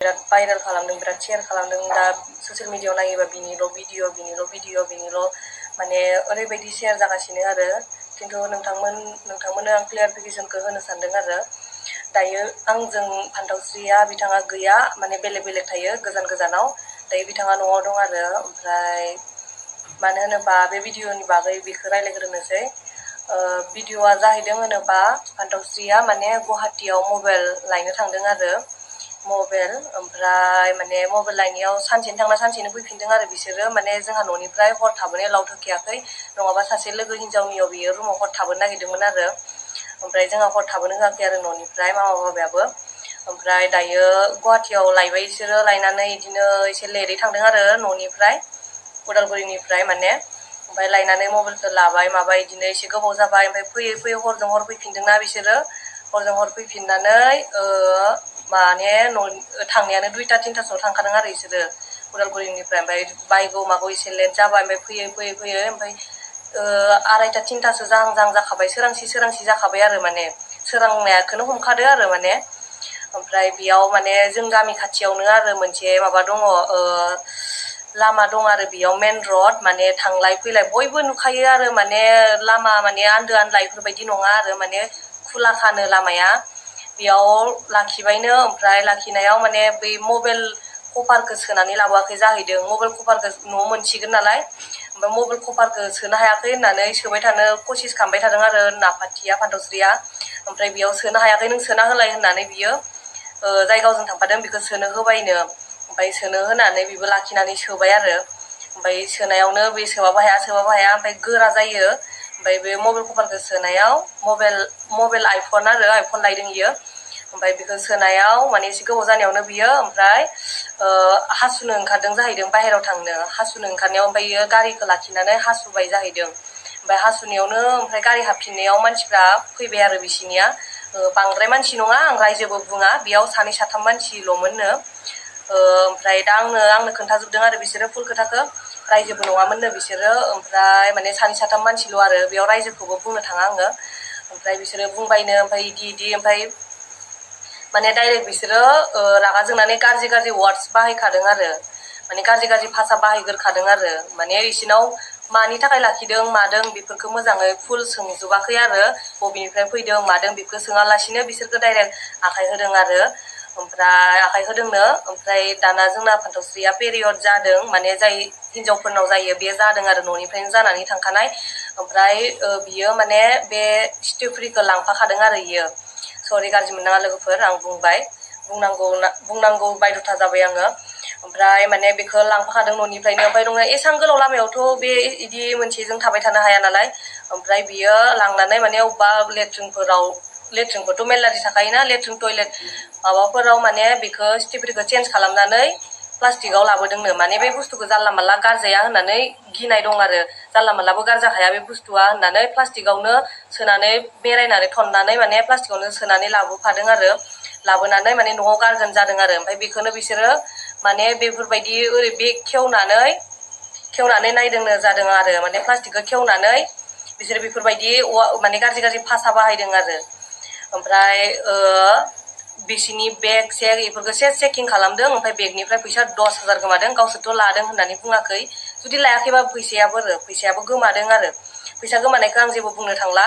बिराद भाइरेल खालामदों, बिराद शेयार खालामदों। दा ससियेल मिडियायाव नायोबा बिनिल' माने ओरैबायदि शेयार जागासिनो आरो। खिन्थु नोंथांमोननो आं क्लियारिफिकेसनखौ होनो सानदों आरो। दायो आंजों फान्थावस्रिया बिथाङा गैया, माने बेलेग थायो गोजानाव। दायो बिथाङा न'आव दं आरो। ओमफ्राय मानो होनोबा बे भिडिअनि बागै बेखौ रायलायग्रोनोसै। भिडिअआ जाहैदों होनोबा फान्थावस्रिया माने गुवाहाटियाव मबाइल लायनो थांदों आरो। ओमफ्राय माने मबाइल लायनायाव सानसेनो थांना सानसेनो फैफिनदों आरो बिसोरो। माने जोंहा न'निफ्राय हर थाबोनाय एलाउ होखायाखै, नङाबा सासे लोगो हिनजावनियाव बियो रुमाव हर थाबोनो नागिरदोंमोन आरो। ओमफ्राय जोंहा हर थाबोनो होआखै आरो न'निफ्राय मामा बाबायाबो। ओमफ्राय दायो गुवाहाटियाव लायबाय बिसोरो। लायनानै बिदिनो एसे लेटै थांदों आरो न'निफ्राय, उदालगुरिनिफ्राय माने। ओमफ्राय लायनानै मबाइलखौ लाबाय माबाय बिदिनो एसे गोबाव जाबाय। ओमफ्राय फैयै हरजों हर फैफिनदोंना बिसोरो। हरजों हर फैफिननानै माने थांनायानो 2टा-3टासोआव थांखादों आरो बिसोरो उदालगुरिनिफ्राय। ओमफ्राय बायगौ मागौ एसे लेट जाबाय। ओमफ्राय फैयै ओमफ्राय 2:30-3टासो जाहां जाखाबाय, सोरांसि जाखाबाय आरो। माने सोरांनायखौनो हमखादो आरो माने। ओमफ्राय बेयाव माने जों गामि खाथियावनो आरो मोनसे माबा दङ, लामा दं आरो बेयाव मेन रड, माने थांलाय फैलाय बयबो नुखायो आरो। माने लामा माने आन्दो आनला बेफोरबायदि नङा आरो, माने खुलाखानो लामाया। बेयाव लाखिबायनो। ओमफ्राय लाखिनायाव माने बै मबाइल कभारखौ सोनानै लाबोआखै जाहैदों। मबाइल कभारखौ न'आव मोनसिगोन नालाय, ओमफ्राय मबाइल कभारखौ सोनो हायाखै होननानै सोबाय थानो कसिस खालामबाय थादों आरो फान्थावस्रिया। ओमफ्राय बेयाव सोनो हायाखै, नों सोना होलाय होननानै बियो जाय गावजों थांफादों बेखौ सोनो होबायनो। ओमफ्राय सोनो होनानै बेबो लाखिनानै सोबाय आरो। ओमफ्राय सोनायावनो बे सोबाबो हाया। ओमफ्राय गोरा जायो। ओमफ्राय बे मबाइल कभारखौ सोनायाव मबाइल आइफन लायदों बियो। ओमफ्राय बेखौ सोनायाव माने एसे गोबाव जानायावनो बियो ओमफ्राय हासुनो ओंखारदों जाहैदों, बाहेराव थांनो हासुनो ओंखारनायाव। ओमफ्राय बियो गारिखौ लाखिनानै हासुबाय जाहैदों। ओमफ्राय हासुनायावनो ओमफ्राय गारि हाबफिननायाव मानसिफ्रा फैबाय आरो बिसिनिया। बांद्राय मानसि नङा, आं रायजोबो बुङा, बेयाव 2-3 मानसिल'मोननो। ओमफ्राय दा आंनो खोन्थाजोबदों आरो बिसोरो फुल खोथाखौ। रायजोबो नङामोननो बिसोरो। ओमफ्राय माने 2-3 मानसिल' आरो, बेयाव रायजोखौबो बुंनो थाङा आङो। ओमफ्राय बिसोरो बुंबायनो, ओमफ्राय इदि ओमफ्राय माने डाइरेक्ट बिसोरो रागा जोंनानै गाज्रि वार्डस बाहायखादों आरो। माने गाज्रि भाषा बाहायग्रोखादों आरो। माने बिसिनाव मानि थाखाय लाखिदों मादों बेफोरखौ मोजाङै फुल सोंजोबाखै आरो। बबेनिफ्राय फैदों मादों बेखौ सोङालासिनो बिसोरखौ डाइरेक्ट आखाइ होदों आरो। ओमफ्राय आखाइ होदोंनो। ओमफ्राय दाना जोंना फान्थावस्रिया पेरियड जादों, माने जाय हिनजावफोरनाव जायो बे जादों आरो, न'निफ्रायनो जानानै थांखानाय। ओमफ्राय बियो माने बे स्टेफ्रिखौ लांफाखादों आरो इयो। सरि, गाज्रि मोननाङा लोगोफोर, आं बुंनांगौ बायद'था जाबाय आङो। ओमफ्राय माने बेखौ लांफाखादों न'निफ्रायनो। ओमफ्राय नङा एसां गोलाव लामायावथ' बे इदि मोनसेजों थाबाय थानो हाया नालाय। ओमफ्राय बियो लांनानै माने अबेबा लेट्रिनफोरथ' मेरला थाखायोना, लेट्रिन टयलेट माबाफोराव माने बेखौ स्टेफ्रिखौ चेन्ज खालामनानै प्लास्टिकआव लाबोदोंनो। माने बे बुस्थुखौ जानला मानला गारजाया होननानै गिनाय दं आरो। जानला मानलाबो गारजाखाया बे बुस्थुआ होननानै प्लास्टिकआवनो सोनानै बेरायनानै थननानै माने प्लास्टिकआवनो सोनानै लाबोफादों आरो। लाबोनानै माने न'आव गारगोन जादों आरो। ओमफ्राय बेखौनो बिसोरो माने बेफोरबायदि बे खेवनानै नायदोंनो जादों आरो। माने प्लास्टिकखौ खेवनानै बिसोरो बेफोरबायदि माने गाज्रि भाषा बाहायदों आरो। ओमफ्राय बिसिनि बेग बेफोरखौ चेकिं खालामदों। ओमफ्राय बेगनिफ्राय फैसा 10,000 गोमादों। गावसोरथ' लादों होननानै बुङाखै। जुदि लायाखैबा फैसायाबो गोमादों आरो। फैसा गोमानायखौ आं जेबो बुंनो थांला।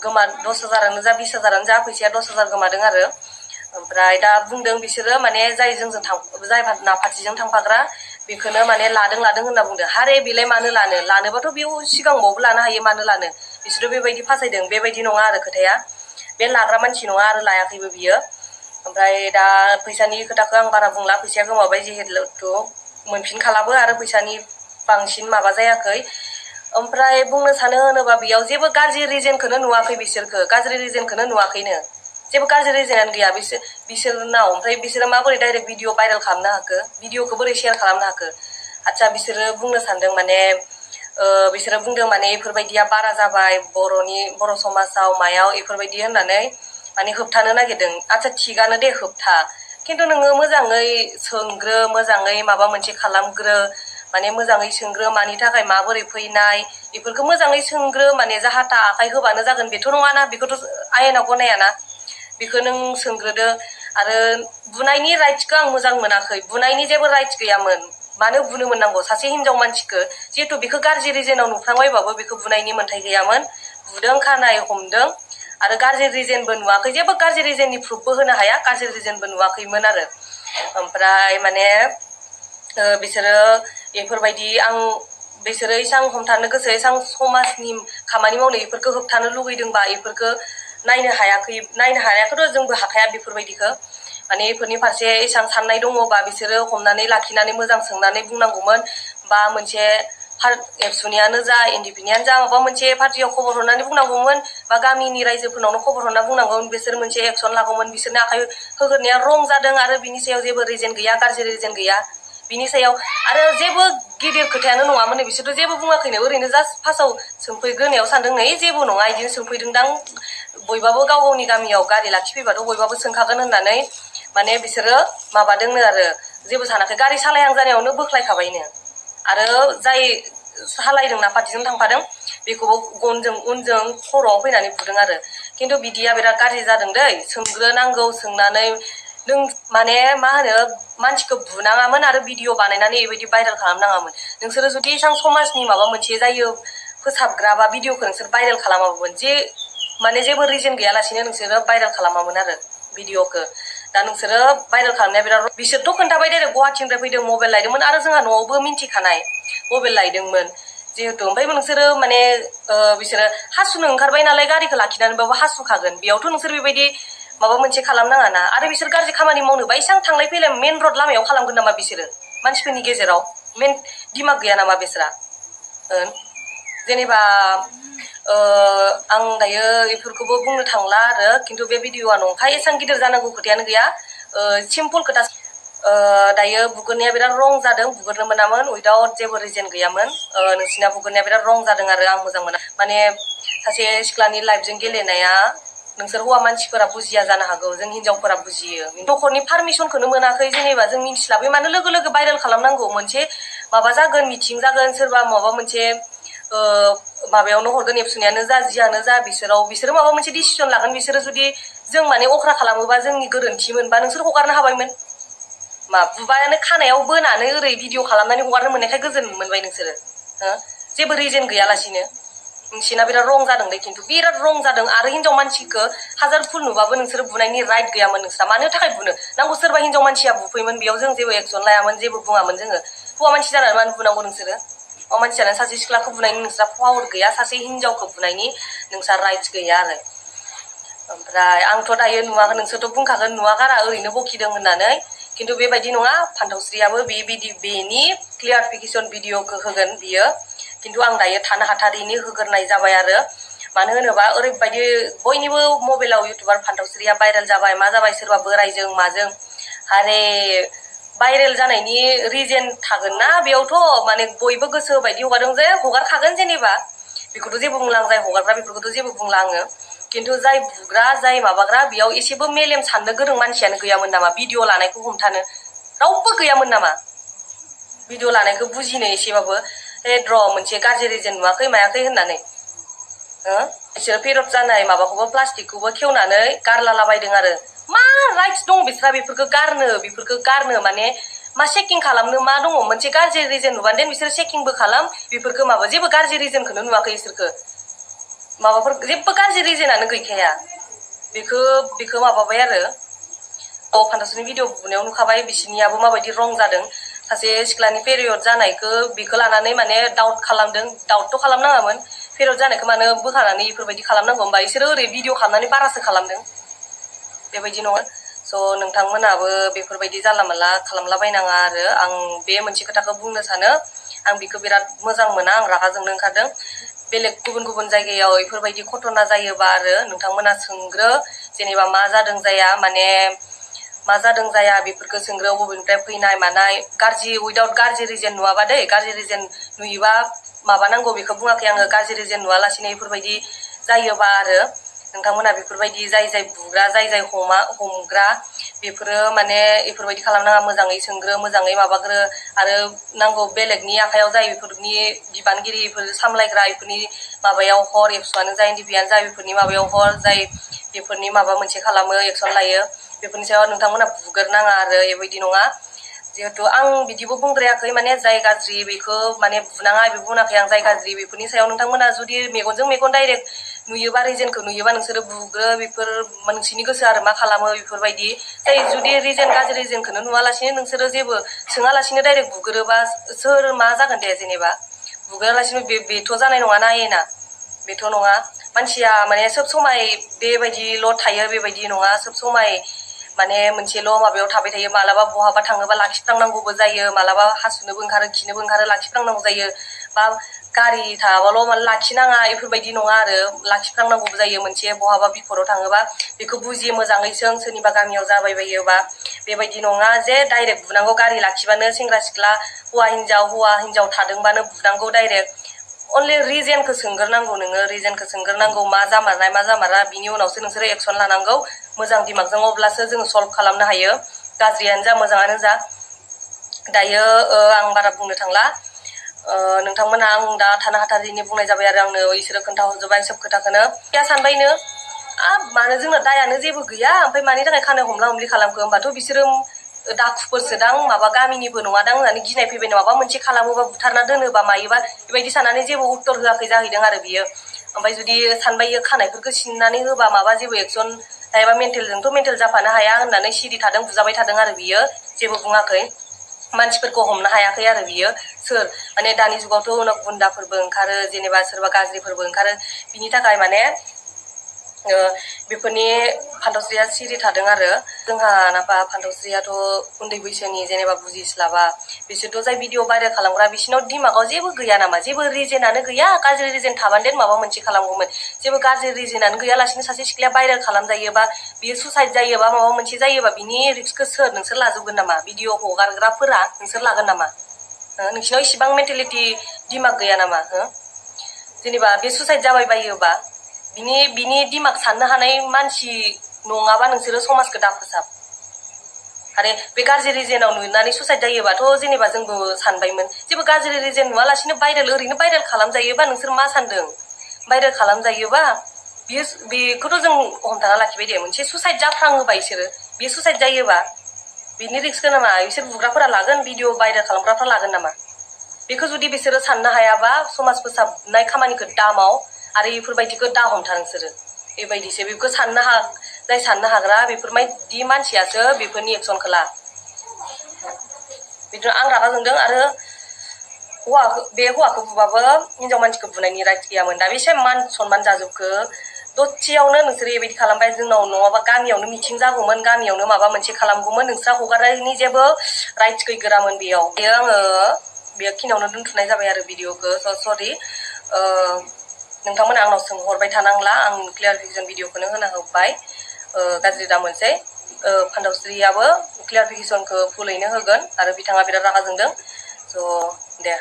10,000 जा 20,000 जा, फैसाया 10,000 गोमादों आरो। ओमफ्राय दा बुंदों बिसोरो माने जाय नाफाथिजों थांफाग्रा बेखौनो माने लादों होनना बुंदों। हारे, बेलाय मानो लानोबाथ' बेयाव सिगाङावबो लानो हायो, मानो लानो। बिसोरो बेबायदि फासायदों। बेबायदि नङा आरो खोथाया। बे लाग्रा मानसि नङा आरो, लायाखैबो बियो। ओमफ्राय दा फैसानि खोथाखौ आं बारा बुंला, फैसाया गोमाबाय जिहेतु मोनफिनखालाबो आरो फैसानि बांसिन माबा जायाखै। ओमफ्राय बुंनो सानो होनोबा बेयाव जेबो गाज्रि रिजनखौनो नुवाखै, गाज्रि रिजनखौनो नुवाखैनो। जेबो गाज्रि रिजनानो गैया बिसोरनाव। ओमफ्राय बिसोरो माबोरै डाइरेक्ट भिडिअ भाइरेल खालामनो हाखो, भिडिअखौ बोरै शेयार खालामनो हाखो। आदसा, बिसोरो बुंनो सानदों माने बिसोरो बुंदों माने बेफोरबायदिया बारा जाबाय बर' समाजाव मायाव बेफोरबायदि होननानै माने होबथानो नागिरदों। आदसा, थिगानो दे होबथा, खिन्थु नोङो मोजाङै सोंग्रो, मोजाङै माबा मोनसे खालामग्रो, माने मोजाङै सोंग्रो मानि थाखाय माबोरै फैनाय बेफोरखौ मोजाङै सोंग्रो। माने आखाइ होबानो जागोन बेथ' नङाना, बेखौथ' आयेनाव गनायाना। बेखौ नों सोंग्रोदो। आरो बुनायनि राइट्सखौ आं मोजां मोनाखै बुनायनि जेबो राइट्स गैयामोन मानो बुनो मोननांगौ सासे हिनजाव मानसिखौ जिहेतु बेखौ गाज्रि रिजनाव नुफ्रांबायबाबो बेखौ बुनायनि मोन्थाय गैयामोन बुदों खानाय हमदों आरो गाज्रि रिजनबो नुवाखै जेबो गाज्रि रिजननि प्रुफबो होनो हाया गाज्रि रिजनबो नुवाखैमोन आरो ओमफ्राय माने बिसोरो बेफोरबायदि आं बिसोरो एसां हमथानो गोसो एसां समाजनि खामानि मावनो बेफोरखौ होबथानो लुगैदोंबा बेफोरखौ नायनो हायाखैथ' जोंबो हाखाया बेफोरबायदिखौ माने बेफोरनि फारसे एसां साननाय दङबा बिसोरो हमनानै लाखिनानै मोजां सोंनानै बुंनांगौमोन बा मोनसे एबसुनियानो जा एनडिपिनियानो जा माबा मोनसे पार्टियाव खबर हरनानै बुंनांगौमोन बा गामिनि रायजोफोरनावनो खबर हरना बुंनांगौमोन बिसोर मोनसे एक्सन लागौमोन बिसोरनो आखाइ होग्रोनाया रं जादों आरो बिनि सायाव जेबो रिजन गैया गाज्रि रिजन गैया बिनि सायाव आरो जेबो गिदिर खोथायानो नङामोन बिसोरथ' जेबो बुङाखैनो ओरैनो जास्ट फार्स्टआव सोंफैग्रोनायाव सानदों नै जेबो नङा बिदिनो सोंफैदोंदां बयबाबो गाव गावनि गामियाव गारि लाखिफैबाथ' बयबाबो सोंखागोन होननानै माने बिसोरो माबादोंनो आरो जेबो सानाखै गारि सालायहां जानायावनो बोख्लायखाबायनो आरो जाय सालायदोंना पार्टिजों थांफादों बेखौबो गनजों उनजों खर'आव फैनानै बुदों आरो खिन्थु बिदिया बिराद गाज्रि जादों दै सोंग्रोनांगौ सोंनानै नों माने मा होनो मानसिखौ बुनाङामोन आरो भिडिअ बानायनानै बेबायदि भाइरेल खालामनाङामोन नोंसोरो जुदि एसां समाजनि माबा मोनसे जायो फोसाबग्रा बा भिडिअखौ नोंसोर भाइरेल खालामामोन जे माने जेबो रिजन गैयालासेनो नोंसोरो भाइरेल खालामामोन आरो भिडिअखौ दा नोंसोरो भाइरेल खालामनाया बिराद बिसोरथ' खोन्थाबाय डाइरेक्ट गुवाहाटिनिफ्राय फैदों मबाइल लायदोंमोन आरो जोंहा न'आवबो मिन्थिखानाय मबाइल लायदोंमोन जिहेतु ओमफ्राय नोंसोरो माने बिसोरो हासुनो ओंखारबाय नालाय गारिखौ लाखिनानैबाबो हासुखागोन बेयावथ' नोंसोर बेबायदि माबा मोनसे खालामनाङा ना आरो बिसोर गाज्रि खामानि मावनोबा एसां थांलाय फैलाय मेन रड लामायाव खालामगोन नामा बिसोरो मानसिफोरनि गेजेराव मेन दिमाग गैया नामा बिसोरा जेनेबा आं दायो बेफोरखौबो बुंनो थांला आरो खिन्थु बे भिडिअआ नंखाय एसां गिदिर जानांगौ खोथायानो गैया सिम्पल खोथा दायो बुगोरनाया बिराद रं जादों बुगोरनो मोनामोन उइदाउट जेबो रिजन गैयामोन नोंसिना बुगोरनाया बिराद रं जादों आरो आं मोजां मोना माने सासे सिख्लानि लाइफजों गेलेनाया नोंसोर हौवा मानसिफोरा बुजिया जानो हागौ जों हिनजावफोरा बुजियो न'खरनि पारमिसनखौनो मोनाखै जेनेबा जों मिन्थिलाबै मानो लोगो लोगो भाइरेल खालामनांगौ मोनसे माबा जागोन मिटिं जागोन सोरबा माबा मोनसे माबायावनो हरगोन एबसुनियानो जा जियानो जा बिसोरो माबा मोनसे डिसिसन लागोन बिसोरो जुदि जों माने अख्रा खालामोबा जोंनि गोरोन्थिमोनबा नोंसोर हगारनो हाबायमोन मा बुबायानो खानायाव बोनानै ओरै भिडिअ खालामनानै हगारनो मोननायखाय गोजोन मोनबाय नोंसोरो जेबो रिजन गैयालासिनो नोंसिना बिराद रं जादों दे खिन्थु बिराद रं जादों आरो हिनजाव मानसिखौ हाजार फुल नुबाबो नोंसोरो बुनायनि राइट गैयामोन नोंस्रा मानो थाखाय बुनो नांगौ सोरबा हिनजाव मानसिया बुफैमोन बेयाव जों जेबो एक्सन लायामोन जेबो बुङामोन जोङो हौवा मानसि जानानै मानो बुनांगौ नोंसोरो हौवा मानसि जानानै सासे सिख्लाखौ बुनायनि नोंस्रा पावार गैया सासे हिनजावखौ बुनायनि नोंस्रा राइट्स गैया आरो ओमफ्राय आंथ' दायो नुवाखै नोंसोरथ' बुंखागोन नुवागारा ओरैनो बखिदों होननानै खिन्थु बेबायदि नङा फान्थावस्रियाबो बेनि क्लियारिफिकेसन भिडिअखौ होगोन बियो खिन्थु आं दायो थानो हाथारिनि होग्रोनाय जाबाय आरो मानो होनोबा ओरैबायदि बयनिबो मबाइलाव इउटुबार फान्थावस्रिया भाइरेल जाबाय मा जाबाय सोरबा बोरायजों माजों आरे भाइरेल जानायनि रिजन थागोन ना बेयावथ' माने बयबो गोसो बायदि हगारदों जे हगारखागोन जेनेबा बेखौथ' जेबो बुंला आं जाय हगारग्रा बेफोरखौथ' जेबो बुंला आङो खिन्थु जाय बुग्रा जाय माबाग्रा बेयाव एसेबो मेलेम साननो गोरों मानसियानो गैयामोन नामा भिडिअ लानायखौ हमथानो रावबो गैयामोन नामा भिडिअ लानायखौ बुजिनो एसेबाबो र' मोनसे गाज्रि रिजन नुवाखै मायाखै होननानै बिसोर पेरड जानाय माबाखौबो प्लास्टिकखौबो खेवनानै गारलालाबायदों आरो मा राइट्स दं बिस्रा बेफोरखौ गारनो माने मा चेकिं खालामनो मा दङ मोनसे गाज्रि रिजन नुबानो देन बिसोर चेकिंबो खालाम बेफोरखौ माबा जेबो गाज्रि रिजनखौनो नुवाखै बिसोरखौ माबाफोर जेबो गाज्रि रिजनानो गैखाया बेखौ माबाबाय आरो फान्थावस्रिनि भिडिअ बुनायाव नुखाबाय बिसिनियाबो माबायदि रं जादों सासे सिख्लानि पेरियड जानायखौ बेखौ लानानै माने दाउटथ' खालामनाङामोन पेरियड जानायखौ मानो बोखानानै बेफोरबायदि खालामनांगौ होमबा बिसोरो ओरै भिडिअ खालामनानै बारासो खालामदों बेबायदि नङा स' नोंथांमोनाबो बेफोरबायदि जानला मोनला खालामलाबायनाङा आरो आं बे मोनसे खोथाखौ बुंनो सानो आं बेखौ बिराद मोजां मोना आं रागा जोंनो ओंखारदों बेलेग गुबुन जायगायाव बेफोरबायदि घटना जायोबा आरो नोंथांमोना सोंग्रो जेनेबा मा जादों जाया बेफोरखौ सोंग्रो बबेनिफ्राय फैनाय मानाय गाज्रि उइदाउट गाज्रि रिजन नुवाबा दै गाज्रि रिजन नुयोबा माबानांगौ बेखौ बुङाखै आङो गाज्रि रिजन नुवालासिनो बेफोरबायदि जायोबा आरो नोंथांमोना बेफोरबायदि जाय बुग्रा जाय हमग्रा बेफोरो माने बेफोरबायदि खालामनाङा मोजाङै सोंग्रो मोजाङै माबाग्रो आरो नांगौ बेलेगनि आखायाव जाय बेफोरनि बिबानगिरि बेफोर सामलायग्रा बेफोरनि माबायाव हर एबसुआनो जा एनडिपिआनो जा बेफोरनि माबायाव हर जाय बेफोरनि माबा मोनसे खालामो एक्सन लायो बेफोरनि सायाव नोंथांमोना बुग्रोनाङा आरो बेबायदि नङा जिहेतु आं बिदिबो बुंद्रायाखै माने जाय गाज्रि बेखौ माने बुनाङा बेबो बुङाखै आं जाय गाज्रि बेफोरनि सायाव नोंथांमोना जुदि मेगनजों मेगन डाइरेक्ट नुयोबा रिजेनखौ नुयोबा नोंसोरो बुग्रो बेफोर नोंसिनि गोसो आरो मा खालामो बेफोरबायदि जाय जुदि रिजेन गाज्रि रिजेनखौनो नुवालासिनो नोंसोरो जेबो सोङालासिनो डाइरेक्ट बुग्रोबा सोर मा जागोन दे जेनेबा बुग्रोआलासिनो बेथ' जानाय नङा ना एना बेथ' नङा मानसिया माने सब समाय बेबायदिल' थायो बेबायदि नङा सब समाय माने मोनसेल' माबायाव थाबाय थायो मालाबा बहाबा थाङोबा लाखिफ्लांनांगौबो जायो मालाबा हासुनोबो ओंखारो खिनोबो ओंखारो लाखिफ्लांनांगौ जायो बा गारि थाबाल' माने लाखिनाङा बेफोरबायदि नङा आरो लाखिफ्लांनांगौबो जायो मोनसे बहाबा बिफोराव थाङोबा बेखौ बुजियो मोजाङै सों सोरनिबा गामियाव जाबायबायोबा बेबायदि नङा जे डाइरेक्ट बुनांगौ गारि लाखिबानो सेंग्रा सिख्ला हौवा हिनजाव थादोंबानो बुनांगौ डाइरेक्ट अनलि रिजेनखौ सोंग्रोनांगौ नोङो रिजेनखौ सोंग्रोनांगौ मा जामारनाय मा जामारा बिनि उनावसो नोंसोरो एक्सन लानांगौ मोजां दिमागजों अब्लासो जोङो सल्भ खालामनो हायो गाज्रियानो जा मोजाङानो जा दायो आं बारा बुंनो थांला नोंथांमोना आं दा थानो हाथारिनि बुंनाय जाबाय आरो आंनो इसोरो खोन्थाहरजोब्बाय सब खोथाखौनो क्या सानबायनो मानो जोंना दायानो जेबो गैया ओमफ्राय मानि थाखाय खानाय हमला हमलि खालामखो होमबाथ' बिसोरो दाखुफोरसोदां माबा गामिनिबो नङादां होननानै गिनाय फैबाय माबा मोनसे खालामोबा बुथारना दोनोबा मायोबा बेबायदि साननानै जेबो उत्तर होआखै जाहैदों आरो बियो ओमफ्राय जुदि सानबायो खानायफोरखौ सिननानै होबा माबा जेबो एक्सन लायाबा मेन्टेलजोंथ' मेन्टेल जाफानो हाया होननानै सिरि थादों बुजाबाय थादों आरो बियो जेबो बुङाखै मानसिफोरखौ हमनो हायाखै आरो बियो सोर माने दानि जुगावथ' उनाव गुन्दाफोरबो ओंखारो जेनेबा सोरबा गाज्रिफोरबो ओंखारो बिनि थाखाय माने बेफोरनि फान्थावस्रिया सिरि थादों आरो जोंहा नाफा फान्थावस्रियाथ' उन्दै बैसोनि जेनेबा बुजिस्लाबा बिसोरथ' जाय भिडिअ भाइरेल खालामग्रा बिसोरनाव दिमागाव जेबो गैया नामा जेबो रिजेनानो गैया गाज्रि रिजेन थाबानो देन माबा मोनसे खालामगौमोन जेबो गाज्रि रिजेनानो गैयालासिनो सासे सिख्लाया भाइरेल खालामजायोबा बियो सुसाइद जायोबा माबा मोनसे जायोबा बिनि रिक्सखौ सोर नोंसोर लाजोबगोन नामा भिडिअ हगारग्राफोरा नोंसोर लागोन नामा नोंसिनाव इसिबां मेन्टेलिटि दिमाग गैया नामा जेनेबा बे सुसाइड जाबाय बायोबा बिनि दिमाग साननो हानाय मानसि नङाबा नोंसोरो समाजखौ दाफोसाब आरो बे गाज्रि रिजेनाव नुनानै सुसाइड जायोबाथ' जेनेबा जोंबो सानबायमोन जेबो गाज्रि रिजेन नुवालासिनो ओरैनो भाइरेल खालामजायोबा नोंसोर मा सानदों भाइरेल खालामजायोबा बेखौथ' जों हमथाना लाखिबाय दे मोनसे सुसाइड जाफ्राङोबा बिसोरो बे सुसाइड जायोबा बिनि रिक्सखौ नामा बिसोर बुग्राफोरा लागोन भिडिअ भाइरेल खालामग्राफ्रा लागोन नामा बेखौ जुदि बिसोरो साननो हायाबा समाज फोसाबनाय खामानिखौ दामाव आरो बेफोरबायदिखौ दा हमथार नोंसोरो बेबायदिसो बेखौ जाय साननो हाग्रा बेफोरबायदि मानसियासो बेफोरनि एक्सनखौ ला बिदिनो आं रागा जोंदों आरो बे हौवाखौ बुबाबो हिनजाव मानसिखौ बुनायनि राइट गैयामोन दा बेसे मान सनमान जाजोबखो दसेयावनो नोंसोर बेबायदि खालामबाय जोंनाव नङाबा गामियावनो मिथिं जागौमोन गामियावनो माबा मोनसे खालामगौमोन नोंस्रा हगारनायनि जेबो राइट्स गैगोरामोन बेयाव आङो बेखिनियावनो दोनथ'नाय जाबाय आरो भिडिअखौ सरि नोंथांमोना आंनाव सोंहरबाय थानांला आं क्लियारिफिकेसन भिडिअखौनो होना होबाय गाज्रि दा मोनसै फान्दावस्रियाबो क्लियारिफिकेसनखौ फुलैनो होगोन आरो बिथाङा बिराद रागा जोंदों स' दे